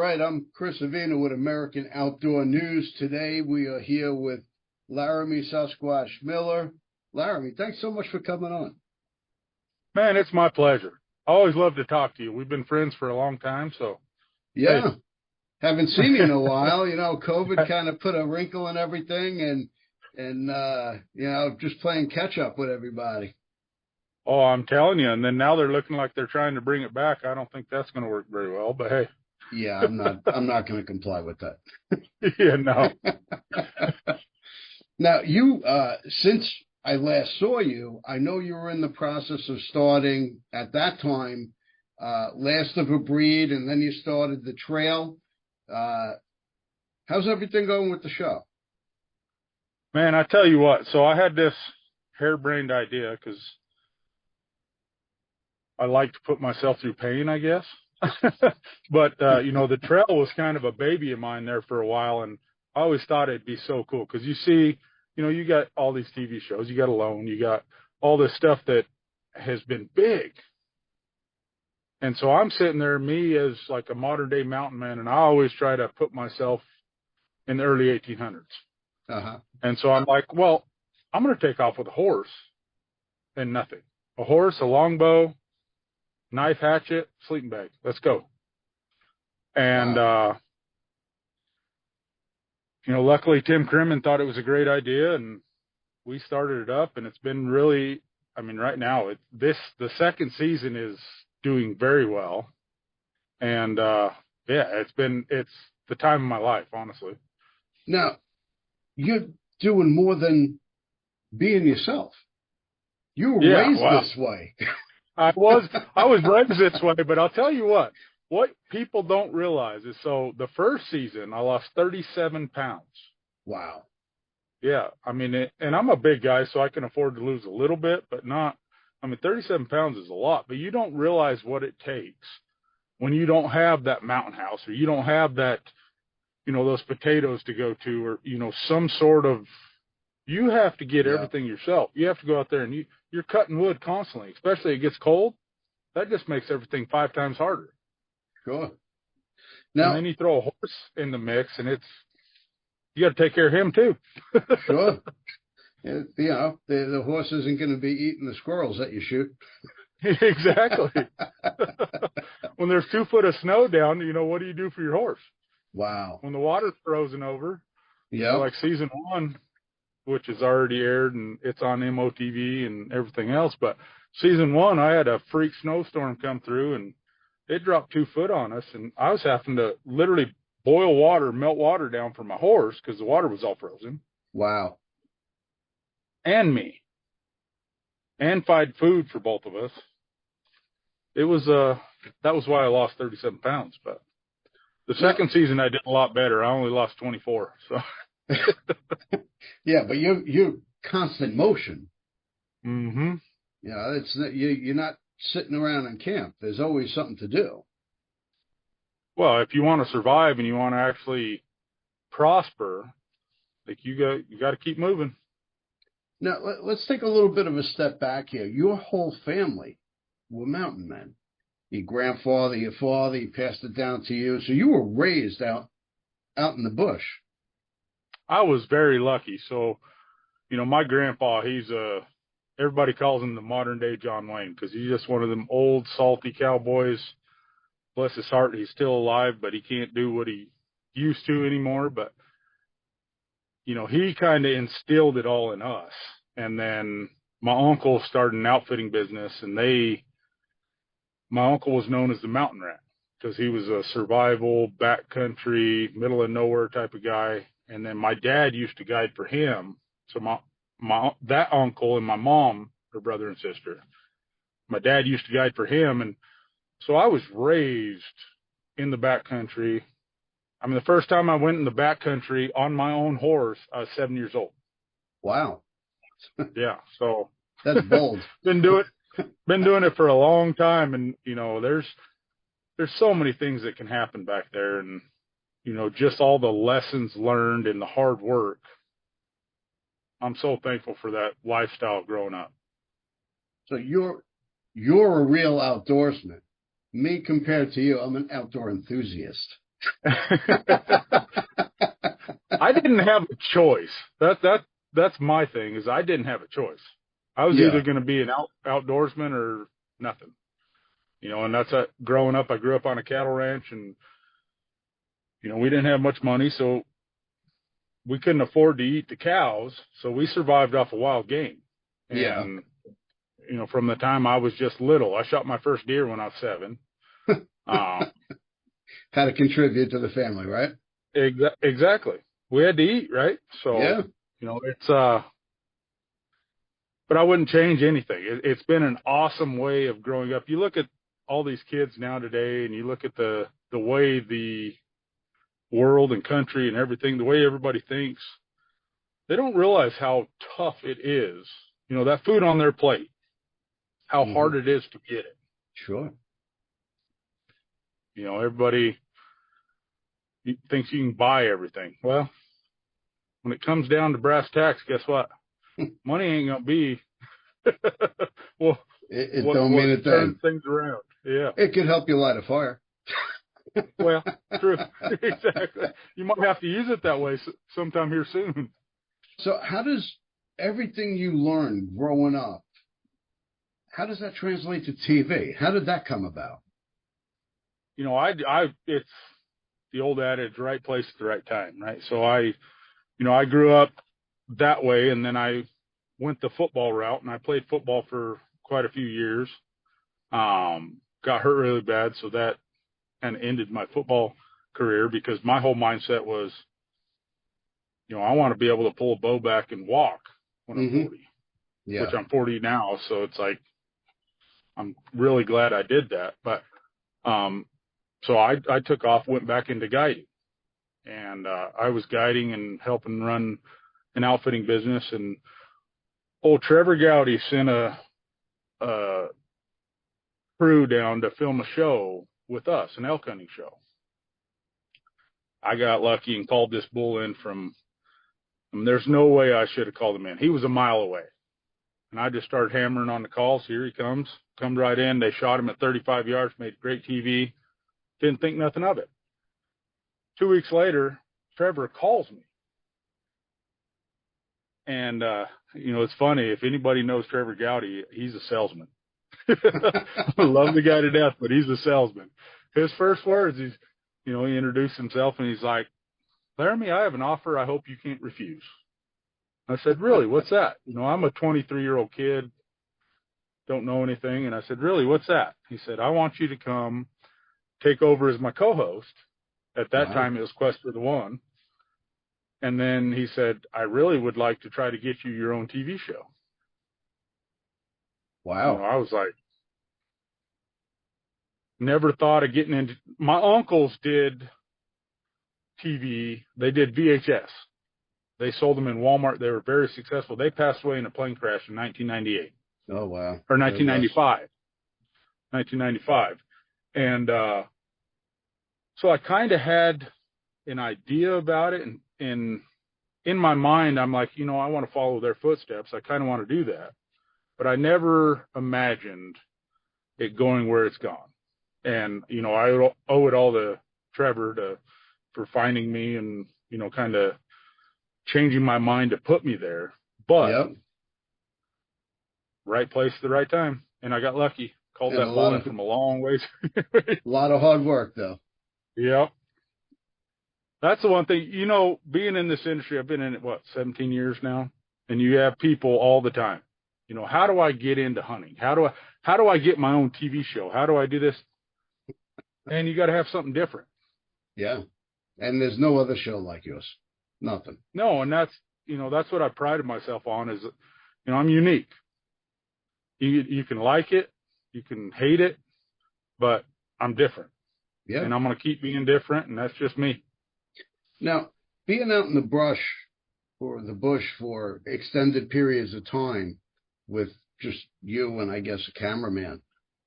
right, I'm Chris Avina with American Outdoor News. Today we are here with Laramy Sasquatch Miller. Laramy, thanks so much for coming on. Man, it's my pleasure. I always love to talk to you. We've been friends for a long time, so. Yeah, Hey. haven't seen you in a while. You know, COVID kind of put a wrinkle in everything, and just playing catch up with everybody. Oh, I'm telling you. And then now they're looking like they're trying to bring it back. I don't think that's going to work very well, but hey. Yeah, I'm not going to comply with that. Yeah, no. Now, you, since I last saw you, I know you were in the process of starting at that time, Last of a Breed, and then you started the trail. How's everything going with the show? Man, I tell you what. So I had this harebrained idea because I like to put myself through pain, I guess. But, the trail was kind of a baby of mine there for a while, and I always thought it'd be so cool because you see, you got all these TV shows, you got Alone, you got all this stuff that has been big. And so I'm sitting there, me as like a modern day mountain man, and I always try to put myself in the early 1800s. Uh-huh. And so I'm like, well, I'm going to take off with a horse and nothing. A horse, a longbow, knife, hatchet, sleeping bag. Let's go. And, Wow. Luckily Tim Crimmen thought it was a great idea, and we started it up, and it's been really, right now, the second season is doing very well. And, it's the time of my life, honestly. Now, you're doing more than being yourself. You were raised this way. I was raised this way, but I'll tell you what people don't realize is, so the first season I lost 37 pounds. Wow. Yeah. And I'm a big guy, so I can afford to lose a little bit, but not, 37 pounds is a lot, but you don't realize what it takes when you don't have that mountain house, or you don't have that, those potatoes to go to, or, some sort of, you have to get everything yourself. You have to go out there and you're cutting wood constantly, especially it gets cold. That just makes everything 5 times harder. Sure. Now, and then you throw a horse in the mix, and you got to take care of him too. Sure. The horse isn't going to be eating the squirrels that you shoot. Exactly. When there's 2 foot of snow down, what do you do for your horse? Wow. When the water's frozen over, yeah, like season 1, which is already aired and it's on MOTV and everything else. But season 1, I had a freak snowstorm come through, and it dropped 2 foot on us, and I was having to literally melt water down for my horse because the water was all frozen. Wow. And me. And find food for both of us. It was, that was why I lost 37 pounds. But the second season I did a lot better. I only lost 24. So. Yeah, but you're constant motion. Mm-hmm. You're not sitting around in camp. There's always something to do. Well, if you want to survive and you want to actually prosper, like you got to keep moving. Now, let's take a little bit of a step back here. Your whole family were mountain men. Your grandfather, your father, he passed it down to you. So you were raised out in the bush. I was very lucky. So, my grandpa, everybody calls him the modern day John Wayne because he's just one of them old salty cowboys. Bless his heart, he's still alive, but he can't do what he used to anymore. But, he kind of instilled it all in us. And then my uncle started an outfitting business, and my uncle was known as the Mountain Rat because he was a survival, backcountry, middle of nowhere type of guy. And then my dad used to guide for him. So that uncle and my mom, her brother and sister, my dad used to guide for him. And so I was raised in the backcountry. The first time I went in the backcountry on my own horse, I was 7 years old. Wow. Yeah. So that's bold. been doing it for a long time. And, there's so many things that can happen back there. And, just all the lessons learned and the hard work. I'm so thankful for that lifestyle growing up. So you're a real outdoorsman. Me compared to you, I'm an outdoor enthusiast. I didn't have a choice. That's my thing, is I didn't have a choice. I was Yeah. either going to be an outdoorsman or nothing. And that's growing up. I grew up on a cattle ranch, and we didn't have much money, so we couldn't afford to eat the cows, so we survived off of wild game. Yeah. And from the time I was just little, I shot my first deer when I was 7. Had to contribute to the family, right? Exactly. We had to eat, right? So, yeah. It's, but I wouldn't change anything. It's been an awesome way of growing up. You look at all these kids now today, and you look at the way the world and country and everything, the way everybody thinks, they don't realize how tough it is. That food on their plate, how hard it is to get it. Sure. Everybody thinks you can buy everything. Well, when it comes down to brass tacks, guess what? Money ain't gonna be well. It don't mean a thing. Turns things around. Yeah. It could help you light a fire. Well, true. Exactly. You might have to use it that way sometime here soon. So how does everything you learned growing up, how does that translate to TV? How did that come about? It's the old adage, right place at the right time, right? So I grew up that way, and then I went the football route, and I played football for quite a few years. Got hurt really bad, so that kind of ended my football career, because my whole mindset was, I want to be able to pull a bow back and walk when I'm 40, which I'm 40 now. So it's like, I'm really glad I did that. But, so I took off, went back into guiding, and, I was guiding and helping run an outfitting business, and old Trevor Gowdy sent a crew down to film a show with us, an elk hunting show. I got lucky and called this bull in there's no way I should have called him in. He was a mile away. And I just started hammering on the calls. Here he comes right in. They shot him at 35 yards, made great TV. Didn't think nothing of it. 2 weeks later, Trevor calls me. And, it's funny. If anybody knows Trevor Gowdy, he's a salesman. I love the guy to death, but he's a salesman. His first words, he introduced himself, and he's like, "Laramy, I have an offer I hope you can't refuse." I said, "Really? What's that?" I'm a 23-year-old kid, don't know anything. And I said, "Really? What's that?" He said, "I want you to come take over as my co-host." At that time, it was Quest for the One. And then he said, "I really would like to try to get you your own TV show." Wow. I was like, never thought of getting into. My uncles did TV. They did VHS. They sold them in Walmart. They were very successful. They passed away in a plane crash in 1998. Oh, wow. Or 1995. 1995. And so I kind of had an idea about it. And in my mind, I'm like, I want to follow their footsteps. I kind of want to do that. But I never imagined it going where it's gone. And, I owe it all to Trevor for finding me and, kind of changing my mind to put me there. But right place at the right time. And I got lucky. Called that bull in from a long ways. A lot of hard work, though. Yep. That's the one thing, being in this industry, I've been in it, 17 years now? And you have people all the time. How do I get into hunting? How do I get my own TV show? How do I do this? And you got to have something different. Yeah. And there's no other show like yours. Nothing. No. And that's what I prided myself on is, I'm unique. You can like it, you can hate it, but I'm different. Yeah. And I'm going to keep being different. And that's just me. Now, being out in the brush or the bush for extended periods of time with just you and I guess a cameraman,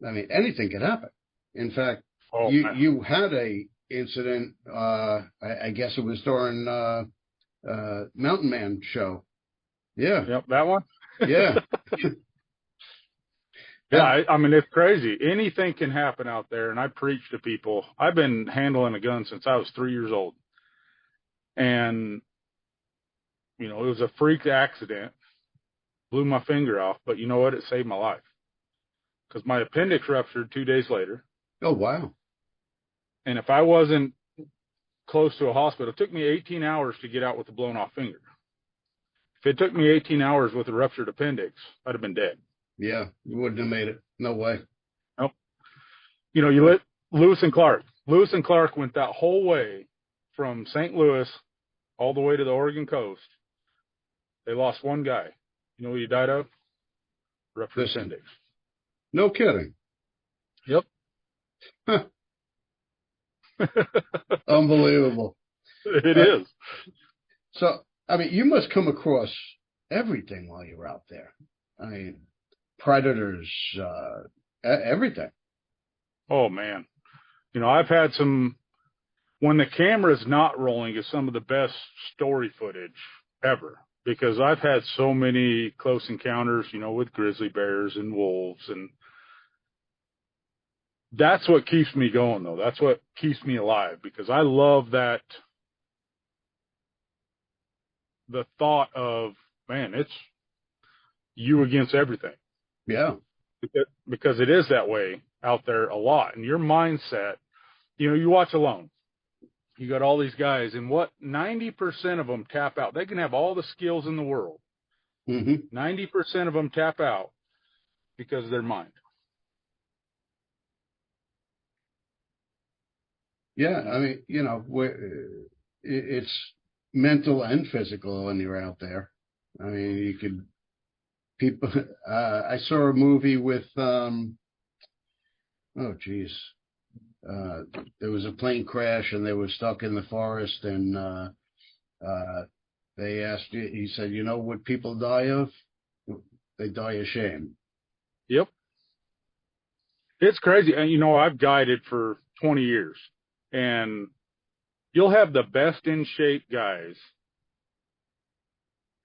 I mean, anything could happen. In fact, you had a incident, I guess it was during Mountain Man show. Yeah. Yep, that one? Yeah. Yeah, I mean, it's crazy. Anything can happen out there, and I preach to people. I've been handling a gun since I was 3 years old. And, it was a freak accident. Blew my finger off, but you know what? It saved my life. Because my appendix ruptured 2 days later. Oh, wow. And if I wasn't close to a hospital, it took me 18 hours to get out with a blown off finger. If it took me 18 hours with a ruptured appendix, I'd have been dead. Yeah, you wouldn't have made it. No way. Nope. You let Lewis and Clark. Lewis and Clark went that whole way from St. Louis all the way to the Oregon coast. They lost one guy. You know what he died of? Ruptured appendix. No kidding. Yep. Unbelievable. It is. So, I mean, you must come across everything while you're out there. I mean, predators, everything. Oh, man. I've had when the camera's not rolling, is some of the best story footage ever, because I've had so many close encounters, with grizzly bears and wolves, and that's what keeps me going, though. That's what keeps me alive, because I love that, the thought of, man, it's you against everything. Yeah. Because it is that way out there a lot. And your mindset, you watch Alone. You got all these guys, and 90% of them tap out. They can have all the skills in the world. Mm-hmm. 90% of them tap out because of their mind. Yeah, I mean, it's mental and physical when you're out there. I mean, I saw a movie with, there was a plane crash and they were stuck in the forest, and they asked, he said, you know what people die of? They die of shame. Yep. It's crazy. And, I've guided for 20 years, and you'll have the best in shape guys,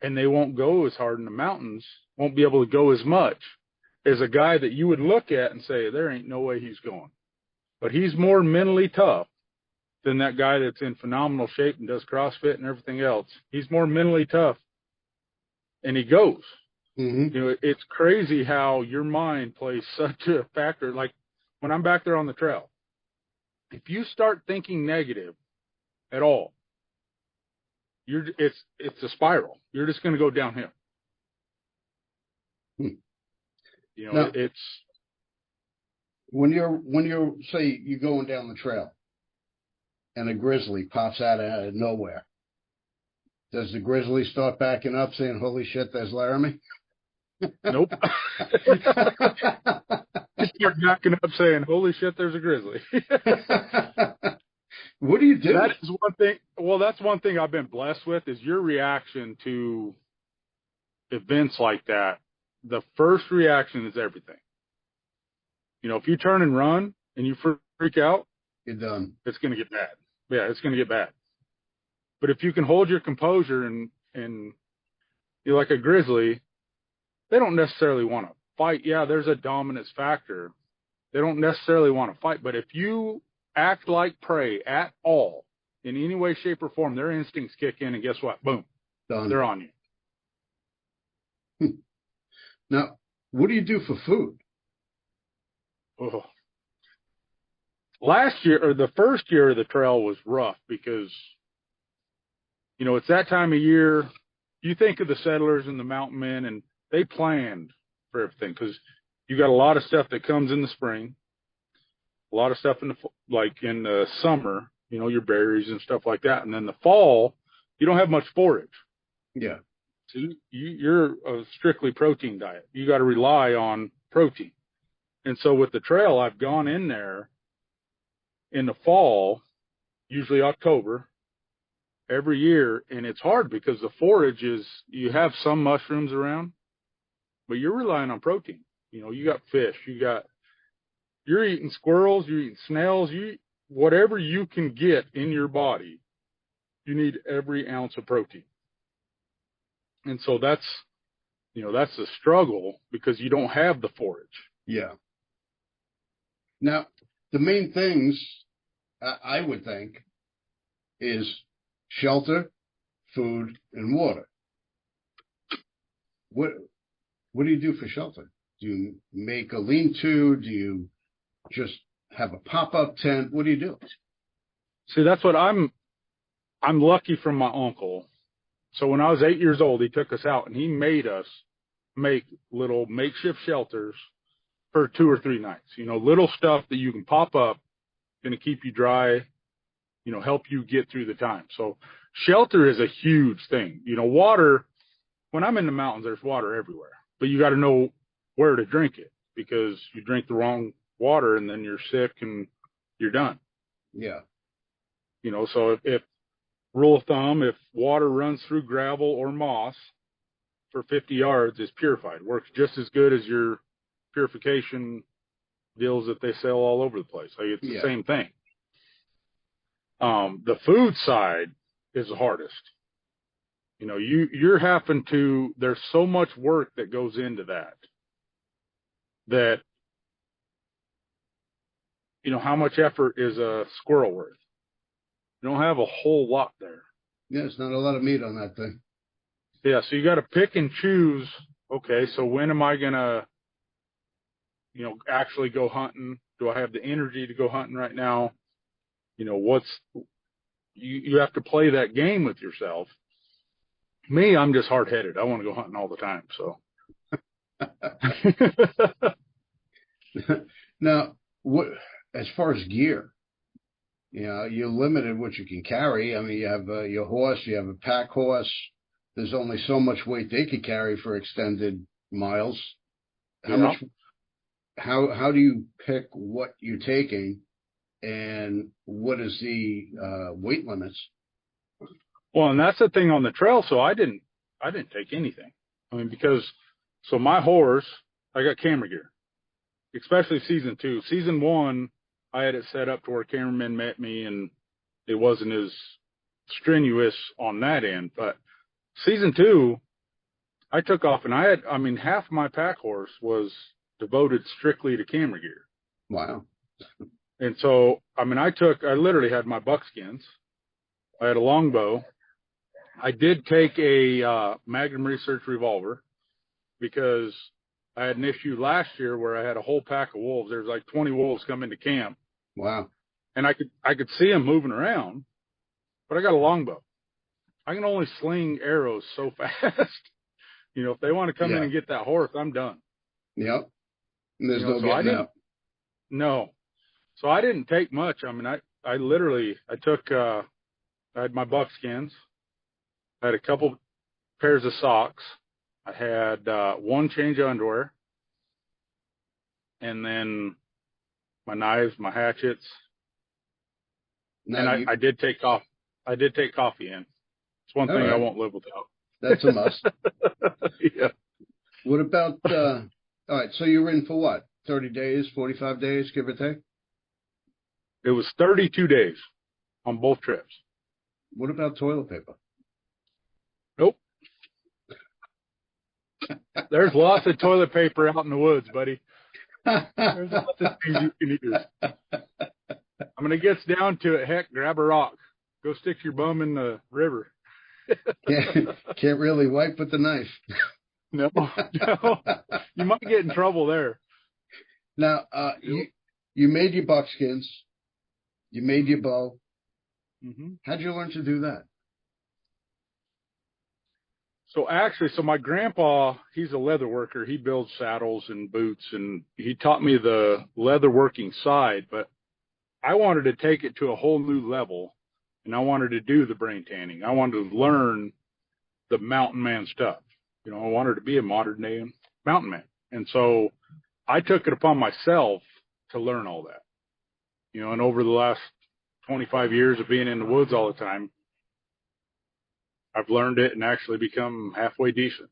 and they won't go as hard in the mountains, won't be able to go as much as a guy that you would look at and say, there ain't no way he's going. But he's more mentally tough than that guy that's in phenomenal shape and does CrossFit and everything else. He's more mentally tough, and he goes. Mm-hmm. It's crazy how your mind plays such a factor. Like when I'm back there on the trail, if you start thinking negative at all, it's a spiral. You're just going to go downhill. Now, it's when you're say you're going down the trail and a grizzly pops out of nowhere, does the grizzly start backing up saying, holy shit, there's Laramy? Nope. Start backing up saying, holy shit, there's a grizzly. What do you do? That is one thing. Well, that's one thing I've been blessed with, is your reaction to events like that. The first reaction is everything. If you turn and run and you freak out, you're done. It's going to get bad. Yeah, it's going to get bad. But if you can hold your composure and you're like a grizzly, they don't necessarily want to fight. Yeah, there's a dominance factor. They don't necessarily want to fight. But if you act like prey at all, in any way, shape, or form, their instincts kick in, and guess what? Boom. Done. They're on you. Now, what do you do for food? Oh. Last year, or the first year of the trail, was rough because, it's that time of year. You think of the settlers and the mountain men, and they planned for everything, because you got a lot of stuff that comes in the spring, a lot of stuff in the summer, your berries and stuff like that. And then the fall, you don't have much forage. Yeah. So you're a strictly protein diet. You got to rely on protein. And so with the trail, I've gone in there in the fall, usually October, every year. And it's hard because the forage you have some mushrooms around, but you're relying on protein. You got fish, you're eating squirrels, you're eating snails, whatever you can get in your body, you need every ounce of protein. And so that's the struggle, because you don't have the forage. Yeah. Now, the main things I would think is shelter, food, and water. What what do you do for shelter? Do you make a lean-to? Do you just have a pop-up tent? What do you do? See, that's what I'm lucky from my uncle. So when I was 8 years old, he took us out and he made us make little makeshift shelters for 2 or 3 nights. Little stuff that you can pop up, going to keep you dry, help you get through the time. So shelter is a huge thing. Water, when I'm in the mountains, there's water everywhere, but you got to know where to drink it, because you drink the wrong water and then you're sick and you're done. Yeah. So if rule of thumb, if water runs through gravel or moss for 50 yards, is purified. Works just as good as your purification deals that they sell all over the place. Like, it's the same thing. The food side is the hardest. You're having to, there's so much work that goes into that how much effort is a squirrel worth? You don't have a whole lot there. Yeah, it's not a lot of meat on that thing. Yeah, so you got to pick and choose. Okay, so when am I gonna, actually go hunting? Do I have the energy to go hunting right now? You have to play that game with yourself. Me, I'm just hard-headed. I want to go hunting all the time. So. Now, what as far as gear? You're limited what you can carry. I mean, you have your horse, you have a pack horse. There's only so much weight they could carry for extended miles. How do you pick what you're taking, and what is the weight limits? Well, and that's the thing on the trail. So I didn't take anything. I mean, so my horse, I got camera gear, especially season 2. Season 1, I had it set up to where cameramen met me, and it wasn't as strenuous on that end. But season 2, I took off, and half my pack horse was devoted strictly to camera gear. Wow. And so, I literally had my buckskins. I had a longbow. I did take a Magnum Research revolver, because I had an issue last year where I had a whole pack of wolves. There was like 20 wolves come into camp. Wow. And I could see them moving around, but I got a longbow. I can only sling arrows so fast. If they want to come in and get that horse, I'm done. Yep. And there's no getting out. No. So I didn't take much. I literally took, I had my buckskins. I had a couple pairs of socks. I had 1 change of underwear. And then my knives, my hatchets. Now and I did take coffee. I did take coffee in. It's one thing I won't live without. That's a must. Yeah. What about, all right, so you were in for what? 30 days, 45 days, give or take? It was 32 days on both trips. What about toilet paper? Nope. There's lots of toilet paper out in the woods, buddy. There's lots of things you can use. When it gets down to it, heck, grab a rock. Go stick your bum in the river. Can't really wipe with the knife. No. You might get in trouble there. Now, you made your buckskins. You made your bow. Mm-hmm. How'd you learn to do that? So my grandpa, he's a leather worker. He builds saddles and boots, and he taught me the leather working side, but I wanted to take it to a whole new level, and I wanted to do the brain tanning. I wanted to learn the mountain man stuff. I wanted to be a modern day mountain man. And so I took it upon myself to learn all that. And over the last 25 years of being in the woods all the time, I've learned it and actually become halfway decent.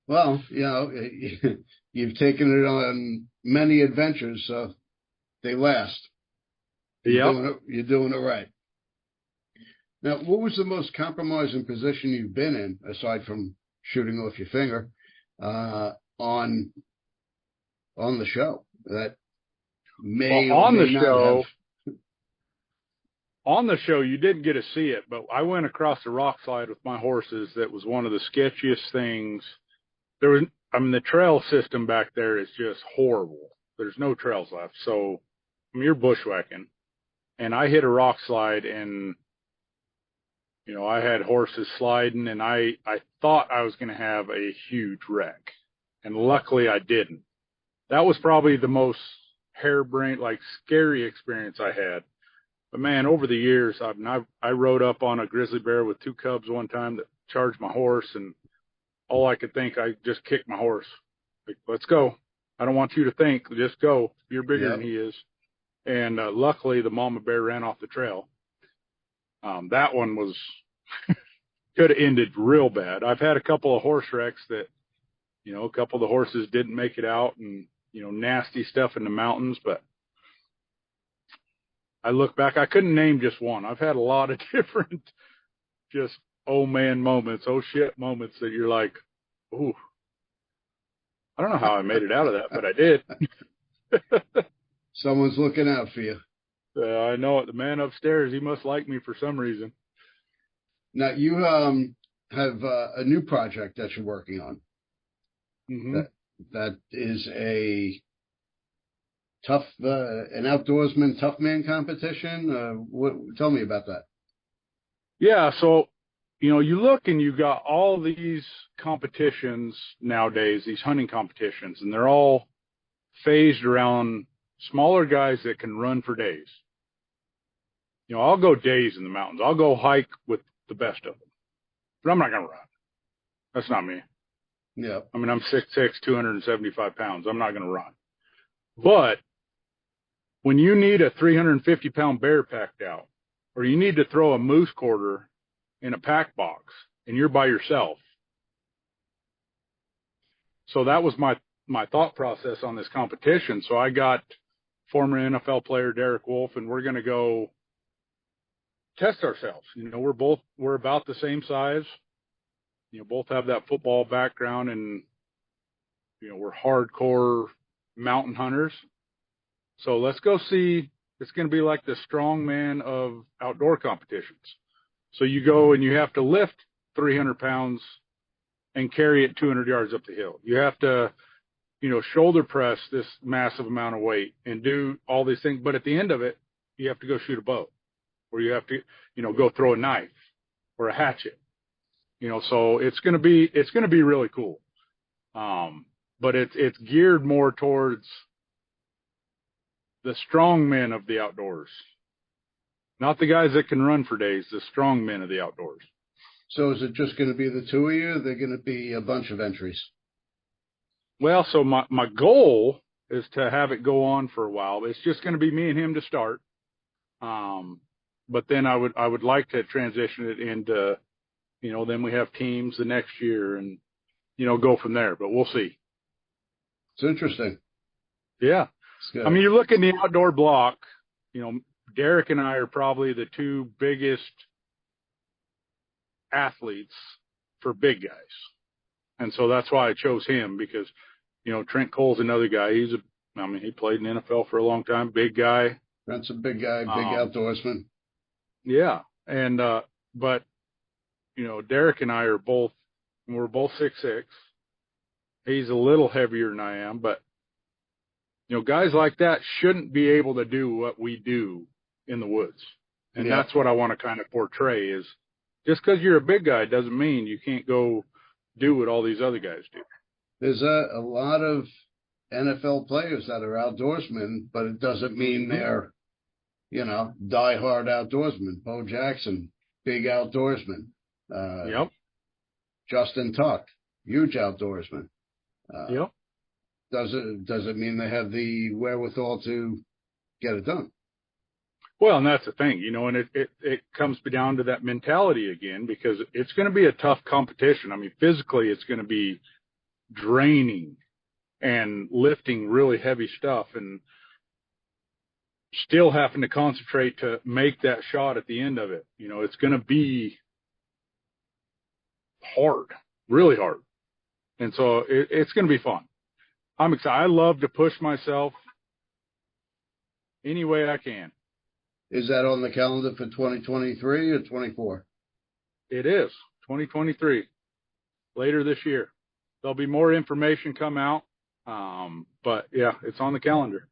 Well, you've taken it on many adventures, so they last. Yeah. You're doing it right. Now, what was the most compromising position you've been in, aside from shooting off your finger, on on the show that Well, may or may not have. On the show, you didn't get to see it, but I went across the rock slide with my horses. That was one of the sketchiest things. The trail system back there is just horrible. There's no trails left. So, you're bushwhacking. And I hit a rock slide, and, I had horses sliding, and I thought I was going to have a huge wreck. And luckily I didn't. That was probably the most harebrained, scary experience I had. But man, over the years, I rode up on a grizzly bear with 2 cubs one time that charged my horse, and all I could think, I just kicked my horse. Let's go. I don't want you to think, just go. You're bigger than he is. And luckily, the mama bear ran off the trail. That one was could have ended real bad. I've had a couple of horse wrecks that, a couple of the horses didn't make it out, and nasty stuff in the mountains, but I look back, I couldn't name just one. I've had a lot of different just oh man moments, oh shit moments that you're like, ooh, I don't know how I made it out of that, but I did. Someone's looking out for you. I know it. The man upstairs, he must like me for some reason. Now, you have a new project that you're working on. Mm-hmm. That is an outdoorsman tough man competition. Tell me about that. Yeah, so you look and you got all these competitions nowadays, these hunting competitions, and they're all phased around smaller guys that can run for days. I'll go days in the mountains. I'll go hike with the best of them, but I'm not going to run. That's not me. Yeah. I'm 6'6", 275 pounds. I'm not going to run. But when you need a 350-pound bear packed out, or you need to throw a moose quarter in a pack box, and you're by yourself. So that was my thought process on this competition. So I got former NFL player Derek Wolf, and we're going to go test ourselves. We're about the same size. Both have that football background, and we're hardcore mountain hunters. So let's go see. It's going to be like the strongman of outdoor competitions. So you go and you have to lift 300 pounds and carry it 200 yards up the hill. You have to, shoulder press this massive amount of weight and do all these things. But at the end of it, you have to go shoot a bow, or you have to, go throw a knife or a hatchet. So it's going to be really cool. But it's geared more towards the strong men of the outdoors, not the guys that can run for days, the strong men of the outdoors. So is it just going to be the two of you? Or are there going to be a bunch of entries? Well, so my goal is to have it go on for a while. It's just going to be me and him to start. But then I would like to transition it into, then we have teams the next year and, go from there, but we'll see. It's interesting. Yeah. You look in the outdoor block, Derek and I are probably the 2 biggest athletes for big guys. And so that's why I chose him, because, Trent Cole's another guy. He played in the NFL for a long time, big guy. That's a big guy, big outdoorsman. Yeah. And, but, Derek and I we're both 6'6". He's a little heavier than I am, but, guys like that shouldn't be able to do what we do in the woods. And that's what I want to kind of portray is just because you're a big guy doesn't mean you can't go do what all these other guys do. There's a lot of NFL players that are outdoorsmen, but it doesn't mean they're, diehard outdoorsmen. Bo Jackson, big outdoorsman. Yep. Justin Tuck, huge outdoorsman. Yep. Does it mean they have the wherewithal to get it done? Well, and that's the thing, and it comes down to that mentality again, because it's going to be a tough competition. Physically, it's going to be draining and lifting really heavy stuff and still having to concentrate to make that shot at the end of it. It's going to be hard, really hard. And so it's going to be fun. I'm excited. I love to push myself any way I can. Is that on the calendar for 2023 or 24? It is 2023, later this year. There'll be more information come out. But yeah, it's on the calendar.